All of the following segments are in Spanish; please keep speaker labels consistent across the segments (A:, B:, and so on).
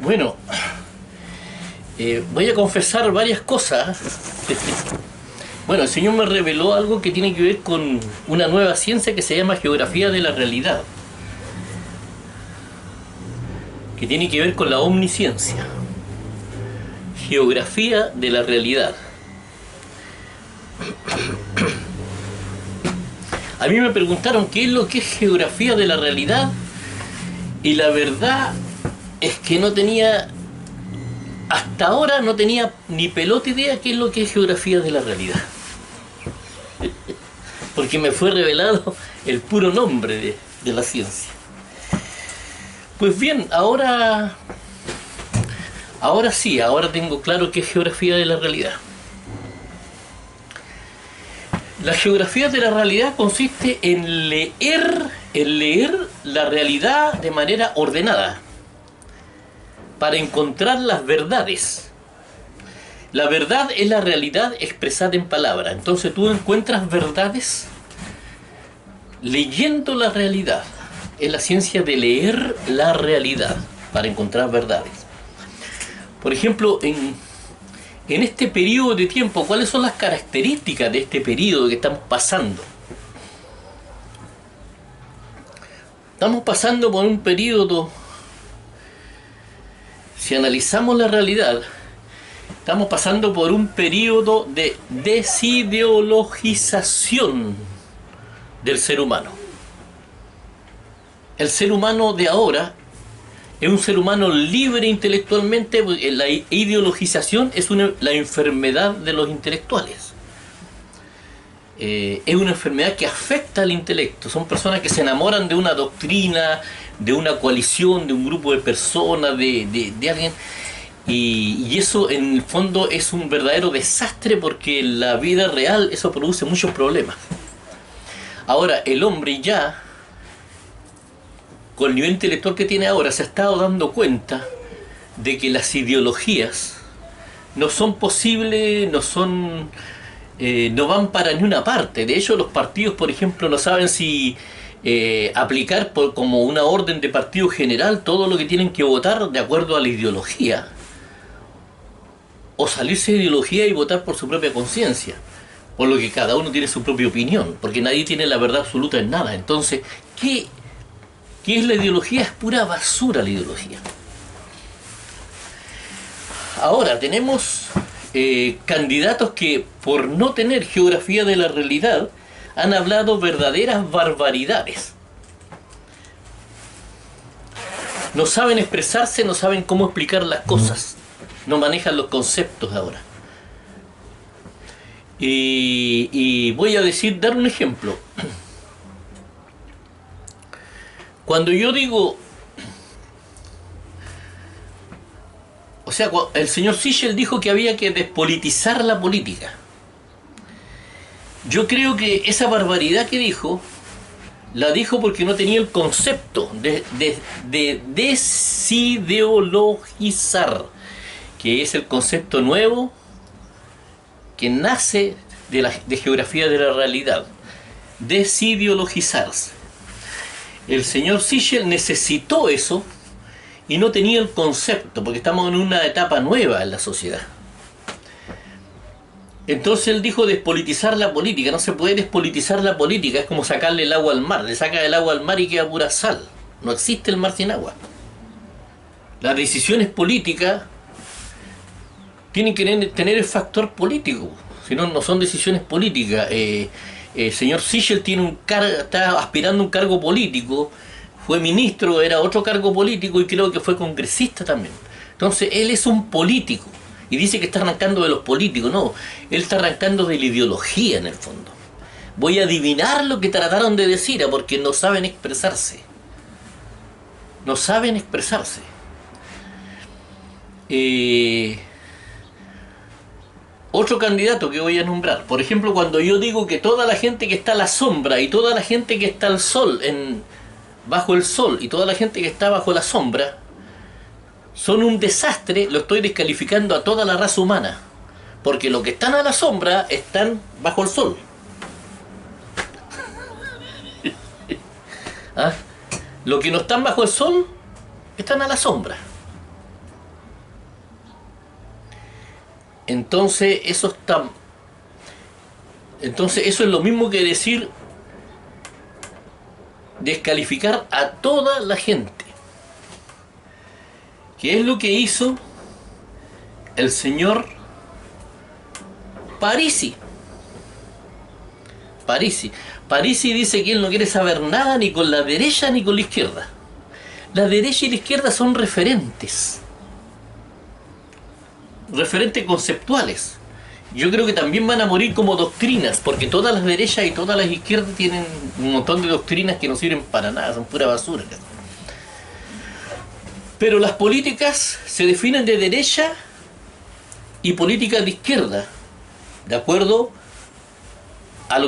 A: Bueno, voy a confesar varias cosas. Bueno, el Señor me reveló algo que tiene que ver con una nueva ciencia que se llama geografía de la realidad, que tiene que ver con la omnisciencia. Geografía de la realidad. A mí me preguntaron qué es lo que es geografía de la realidad, y la verdad es que no tenía, hasta ahora no tenía ni pelota idea qué es lo que es geografía de la realidad. Porque me fue revelado el puro nombre de la ciencia. Pues bien, ahora sí, ahora tengo claro qué es geografía de la realidad. La geografía de la realidad consiste en leer la realidad de manera ordenada para encontrar las verdades. La verdad es la realidad expresada en palabras. Entonces tú encuentras verdades leyendo la realidad. Es la ciencia de leer la realidad para encontrar verdades. Por ejemplo, en este periodo de tiempo, ¿cuáles son las características de este periodo que estamos pasando? Estamos pasando por un periodo, si analizamos la realidad, estamos pasando por un periodo de desideologización del ser humano. El ser humano de ahora es un ser humano libre intelectualmente. La ideologización es la enfermedad de los intelectuales. Es una enfermedad que afecta al intelecto. Son personas que se enamoran de una doctrina, de una coalición, de un grupo de personas, de alguien. Y eso en el fondo es un verdadero desastre, porque en la vida real eso produce muchos problemas. Ahora, el hombre ya, con el nivel intelectual que tiene ahora, se ha estado dando cuenta de que las ideologías no son posibles, no van para ni una parte. De hecho, los partidos, por ejemplo, no saben si aplicar como una orden de partido general todo lo que tienen que votar de acuerdo a la ideología, o salirse de ideología y votar por su propia conciencia, por lo que cada uno tiene su propia opinión, porque nadie tiene la verdad absoluta en nada. Entonces, ¿qué es la ideología? Es pura basura la ideología. Ahora tenemos candidatos que, por no tener geografía de la realidad, han hablado verdaderas barbaridades. No saben expresarse, no saben cómo explicar las cosas, no manejan los conceptos ahora. Y voy a dar un ejemplo. Cuando yo digo, o sea, el señor Sichel dijo que había que despolitizar la política. Yo creo que esa barbaridad que dijo, la dijo porque no tenía el concepto de desideologizar, que es el concepto nuevo que nace de geografía de la realidad. Desideologizarse. El señor Sichel necesitó eso y no tenía el concepto, porque estamos en una etapa nueva en la sociedad. Entonces él dijo despolitizar la política. No se puede despolitizar la política, es como sacarle el agua al mar. Le saca el agua al mar y queda pura sal. No existe el mar sin agua. Las decisiones políticas tienen que tener el factor político, si no, no son decisiones políticas. Señor Sichel está aspirando a un cargo político, fue ministro, era otro cargo político, y creo que fue congresista también. Entonces él es un político y dice que está arrancando de los políticos. No, él está arrancando de la ideología en el fondo. Voy a adivinar lo que trataron de decir, porque no saben expresarse. No saben expresarse. Otro candidato que voy a nombrar, por ejemplo, cuando yo digo que toda la gente que está a la sombra y toda la gente que está al sol, bajo el sol, y toda la gente que está bajo la sombra son un desastre, lo estoy descalificando a toda la raza humana, porque los que están a la sombra están bajo el sol. ¿Ah? Los que no están bajo el sol están a la sombra. Entonces eso es lo mismo que decir descalificar a toda la gente, que es lo que hizo el señor Parisi. Parisi dice que él no quiere saber nada ni con la derecha ni con la izquierda. La derecha y la izquierda son referentes conceptuales. Yo creo que también van a morir como doctrinas, porque todas las derechas y todas las izquierdas tienen un montón de doctrinas que no sirven para nada, son pura basura. Pero las políticas se definen de derecha y políticas de izquierda, de acuerdo a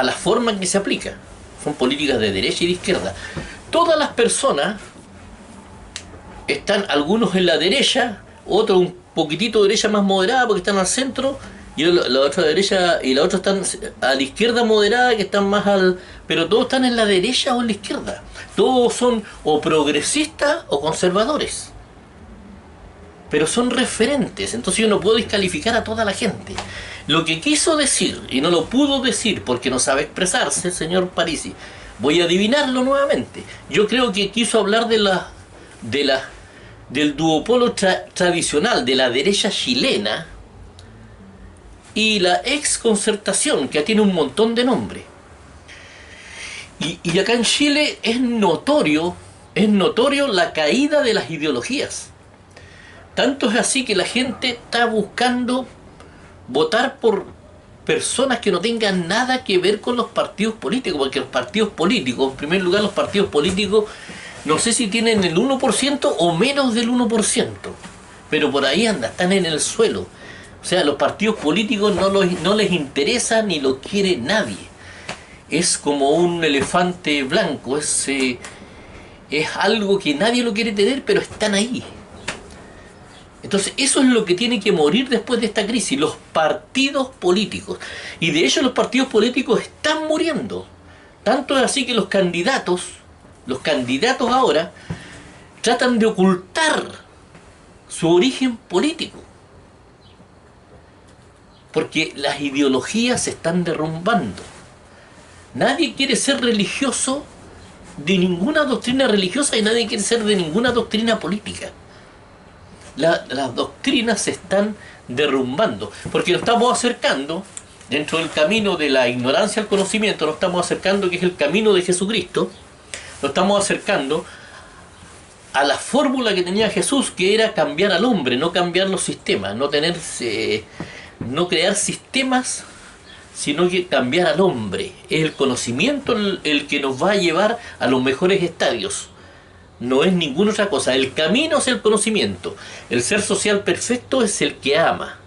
A: la forma en que se aplica. Son políticas de derecha y de izquierda. Todas las personas están, algunos en la derecha, otros un poquitito de derecha más moderada porque están al centro, y la otra derecha y la otra están a la izquierda moderada, que están más pero todos están en la derecha o en la izquierda. Todos son o progresistas o conservadores, pero son referentes. Entonces yo no puedo descalificar a toda la gente. Lo que quiso decir, y no lo pudo decir porque no sabe expresarse, el señor Parisi, voy a adivinarlo nuevamente. Yo creo que quiso hablar del duopolo tradicional de la derecha chilena y la exconcertación, que tiene un montón de nombres. Y acá en Chile es notorio la caída de las ideologías. Tanto es así que la gente está buscando votar por personas que no tengan nada que ver con los partidos políticos, porque los partidos políticos, en primer lugar, los partidos políticos, no sé si tienen el 1% o menos del 1%, pero por ahí están en el suelo. O sea, los partidos políticos no les interesa ni lo quiere nadie. Es como un elefante blanco, es algo que nadie lo quiere tener, pero están ahí. Entonces eso es lo que tiene que morir después de esta crisis, los partidos políticos. Y de hecho los partidos políticos están muriendo. Tanto es así que los candidatos ahora tratan de ocultar su origen político, porque las ideologías se están derrumbando. Nadie quiere ser religioso de ninguna doctrina religiosa y nadie quiere ser de ninguna doctrina política. Las doctrinas se están derrumbando, porque nos estamos acercando, dentro del camino de la ignorancia al conocimiento, nos estamos acercando, que es el camino de Jesucristo, nos estamos acercando a la fórmula que tenía Jesús, que era cambiar al hombre, no cambiar los sistemas, no crear sistemas, sino que cambiar al hombre. Es el conocimiento el que nos va a llevar a los mejores estadios. No es ninguna otra cosa. El camino es el conocimiento. El ser social perfecto es el que ama.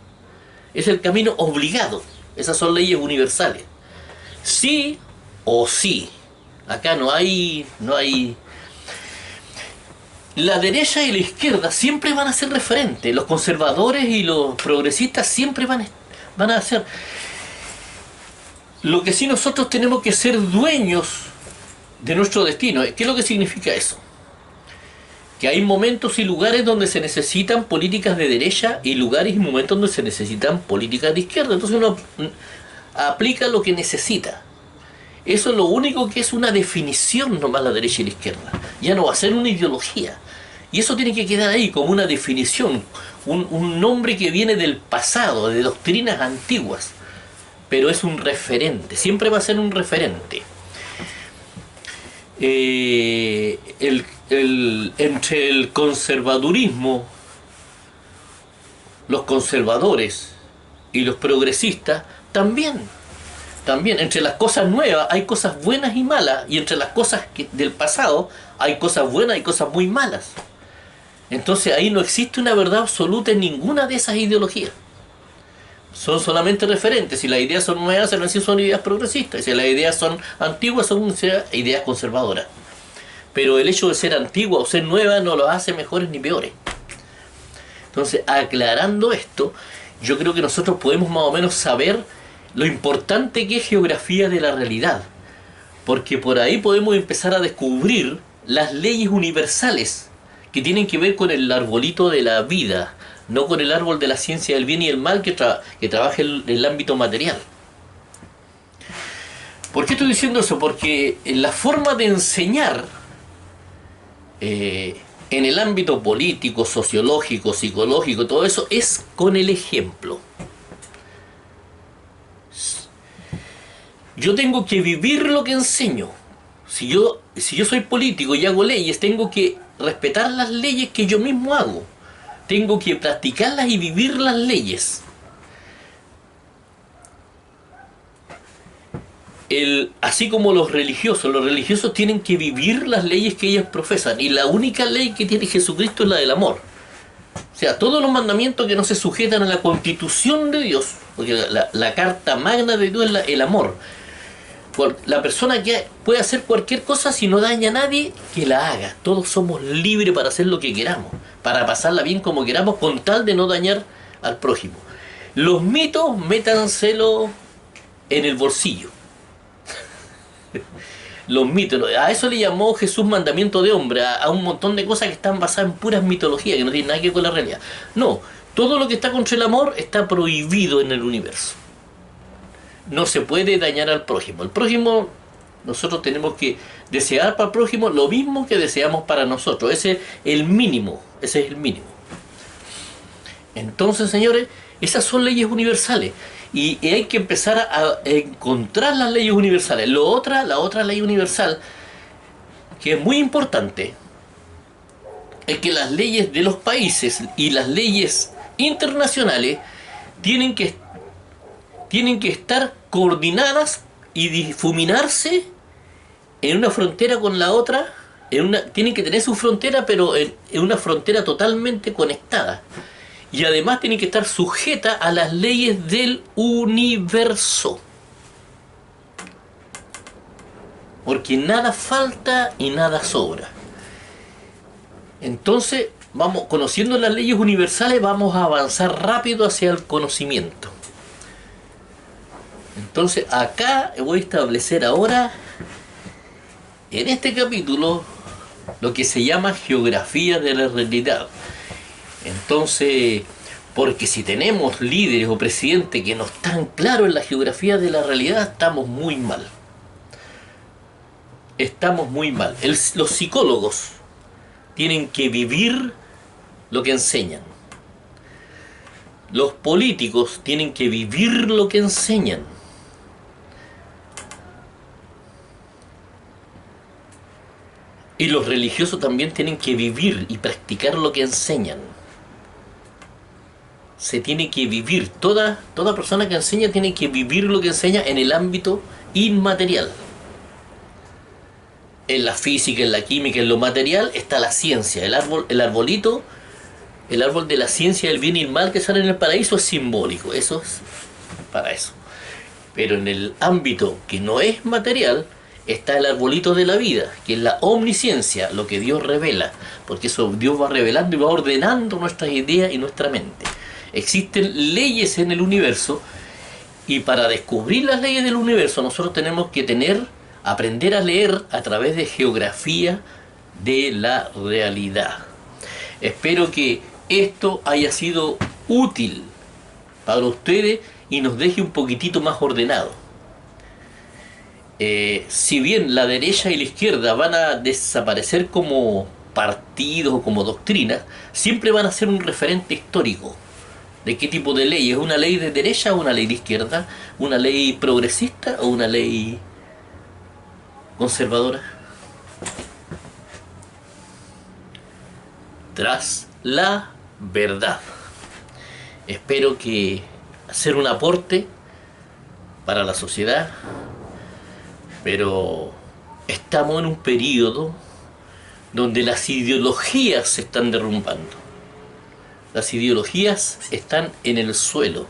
A: Es el camino obligado. Esas son leyes universales. Sí o sí. Acá no hay... La derecha y la izquierda siempre van a ser referentes. Los conservadores y los progresistas siempre van a ser. Lo que sí nosotros tenemos que ser dueños de nuestro destino. ¿Qué es lo que significa eso? Que hay momentos y lugares donde se necesitan políticas de derecha y lugares y momentos donde se necesitan políticas de izquierda. Entonces uno aplica lo que necesita. Eso es lo único que es una definición nomás, la derecha y la izquierda. Ya no va a ser una ideología. Y eso tiene que quedar ahí como una definición, un nombre que viene del pasado, de doctrinas antiguas. Pero es un referente, siempre va a ser un referente. Entre el conservadurismo, los conservadores y los progresistas, también entre las cosas nuevas hay cosas buenas y malas, y entre las cosas del pasado hay cosas buenas y cosas muy malas. Entonces ahí no existe una verdad absoluta en ninguna de esas ideologías. Son solamente referentes. Si las ideas son nuevas, son ideas progresistas. Si las ideas son antiguas, son ideas conservadoras. Pero el hecho de ser antigua o ser nueva no los hace mejores ni peores. Entonces, aclarando esto, yo creo que nosotros podemos más o menos saber lo importante que es geografía de la realidad. Porque por ahí podemos empezar a descubrir las leyes universales que tienen que ver con el arbolito de la vida, no con el árbol de la ciencia del bien y el mal que trabaja el ámbito material. ¿Por qué estoy diciendo eso? Porque la forma de enseñar en el ámbito político, sociológico, psicológico, todo eso es con el ejemplo. Yo tengo que vivir lo que enseño. Si yo soy político y hago leyes, tengo que respetar las leyes que yo mismo hago. Tengo que practicarlas y vivir las leyes. Así como los religiosos tienen que vivir las leyes que ellos profesan. Y la única ley que tiene Jesucristo es la del amor. O sea, todos los mandamientos que no se sujetan a la constitución de Dios, porque la carta magna de Dios es el amor. La persona que puede hacer cualquier cosa, si no daña a nadie, que la haga. Todos somos libres para hacer lo que queramos, para pasarla bien como queramos, con tal de no dañar al prójimo. Los mitos, métanselo en el bolsillo. Los mitos, a eso le llamó Jesús mandamiento de hombre, a un montón de cosas que están basadas en puras mitologías, que no tienen nada que ver con la realidad. No, todo lo que está contra el amor está prohibido en el universo. No se puede dañar al prójimo. El prójimo, nosotros tenemos que desear para el prójimo lo mismo que deseamos para nosotros. Ese es el mínimo. Entonces, señores, esas son leyes universales. Y hay que empezar a encontrar las leyes universales. La otra ley universal, que es muy importante, es que las leyes de los países y las leyes internacionales tienen que estar coordinadas y difuminarse en una frontera con la otra. Tienen que tener su frontera, pero en una frontera totalmente conectada. Y además tienen que estar sujetas a las leyes del universo. Porque nada falta y nada sobra. Entonces, conociendo las leyes universales, vamos a avanzar rápido hacia el conocimiento. Entonces, acá voy a establecer ahora, en este capítulo, lo que se llama geografía de la realidad. Entonces, porque si tenemos líderes o presidentes que no están claros en la geografía de la realidad, estamos muy mal. Los psicólogos tienen que vivir lo que enseñan. Los políticos tienen que vivir lo que enseñan. Y los religiosos también tienen que vivir y practicar lo que enseñan. Se tiene que vivir, toda persona que enseña tiene que vivir lo que enseña en el ámbito inmaterial. En la física, en la química, en lo material está la ciencia. El árbol de la ciencia del bien y el mal que sale en el paraíso es simbólico, eso es para eso. Pero en el ámbito que no es material está el arbolito de la vida, que es la omnisciencia, lo que Dios revela, porque eso Dios va revelando y va ordenando nuestras ideas y nuestra mente. Existen leyes en el universo, y para descubrir las leyes del universo nosotros tenemos que aprender a leer a través de geografía de la realidad. Espero que esto haya sido útil para ustedes y nos deje un poquitito más ordenado. Si bien la derecha y la izquierda van a desaparecer como partidos o como doctrinas, siempre van a ser un referente histórico. ¿De qué tipo de ley? ¿Es una ley de derecha o una ley de izquierda? ¿Una ley progresista o una ley conservadora? Tras la verdad. Espero que hacer un aporte para la sociedad, pero estamos en un periodo donde las ideologías se están derrumbando. Las ideologías están en el suelo.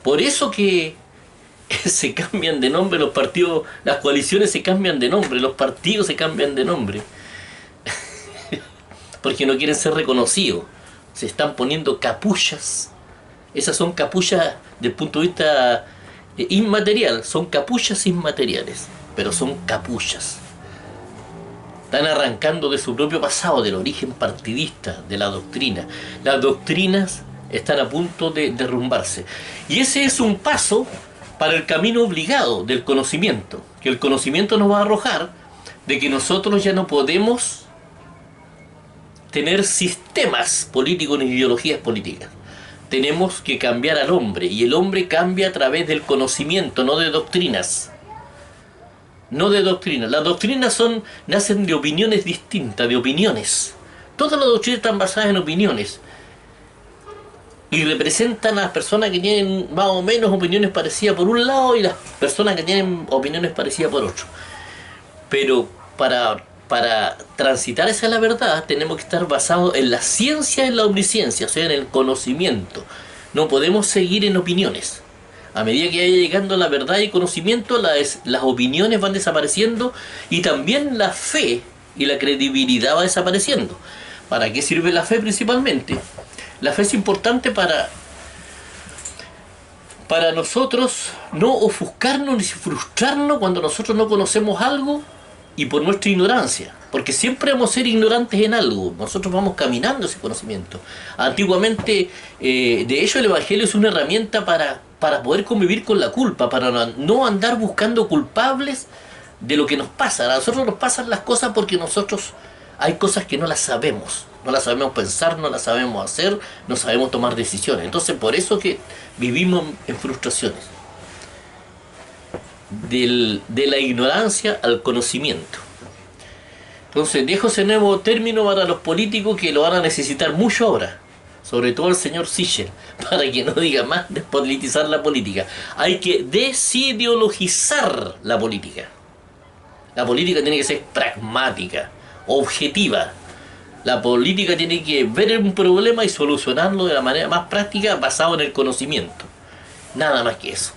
A: Por eso que se cambian de nombre los partidos, las coaliciones se cambian de nombre, los partidos se cambian de nombre. Porque no quieren ser reconocidos. Se están poniendo capuchas. Esas son capuchas del punto de vista inmaterial. Son capuchas inmateriales, pero son capuchas. Están arrancando de su propio pasado, del origen partidista de la doctrina. Las doctrinas están a punto de derrumbarse. Y ese es un paso para el camino obligado del conocimiento, que el conocimiento nos va a arrojar de que nosotros ya no podemos tener sistemas políticos ni ideologías políticas. Tenemos que cambiar al hombre, y el hombre cambia a través del conocimiento, no de doctrinas. No de doctrinas. Las doctrinas nacen de opiniones distintas, de opiniones. Todas las doctrinas están basadas en opiniones y representan a las personas que tienen más o menos opiniones parecidas por un lado y las personas que tienen opiniones parecidas por otro. Pero para transitar hacia la verdad tenemos que estar basados en la ciencia y en la omnisciencia, o sea, en el conocimiento. No podemos seguir en opiniones. A medida que vaya llegando la verdad y el conocimiento, las opiniones van desapareciendo y también la fe y la credibilidad va desapareciendo. ¿Para qué sirve la fe principalmente? La fe es importante para nosotros no ofuscarnos ni frustrarnos cuando nosotros no conocemos algo y por nuestra ignorancia, porque siempre vamos a ser ignorantes en algo, nosotros vamos caminando ese conocimiento. Antiguamente, de hecho, el Evangelio es una herramienta para poder convivir con la culpa, para no andar buscando culpables de lo que nos pasa. A nosotros nos pasan las cosas porque nosotros hay cosas que no las sabemos pensar, no las sabemos hacer, no sabemos tomar decisiones. Entonces, por eso que vivimos en frustraciones. De la ignorancia al conocimiento. Entonces dejo ese nuevo término para los políticos que lo van a necesitar mucho ahora, sobre todo el señor Sichel, para que no diga más despolitizar la política. Hay que desideologizar la política. La política tiene que ser pragmática, objetiva. La política tiene que ver un problema y solucionarlo de la manera más práctica, basado en el conocimiento. Nada más que eso.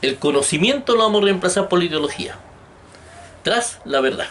A: El conocimiento lo vamos a reemplazar por la ideología, tras la verdad.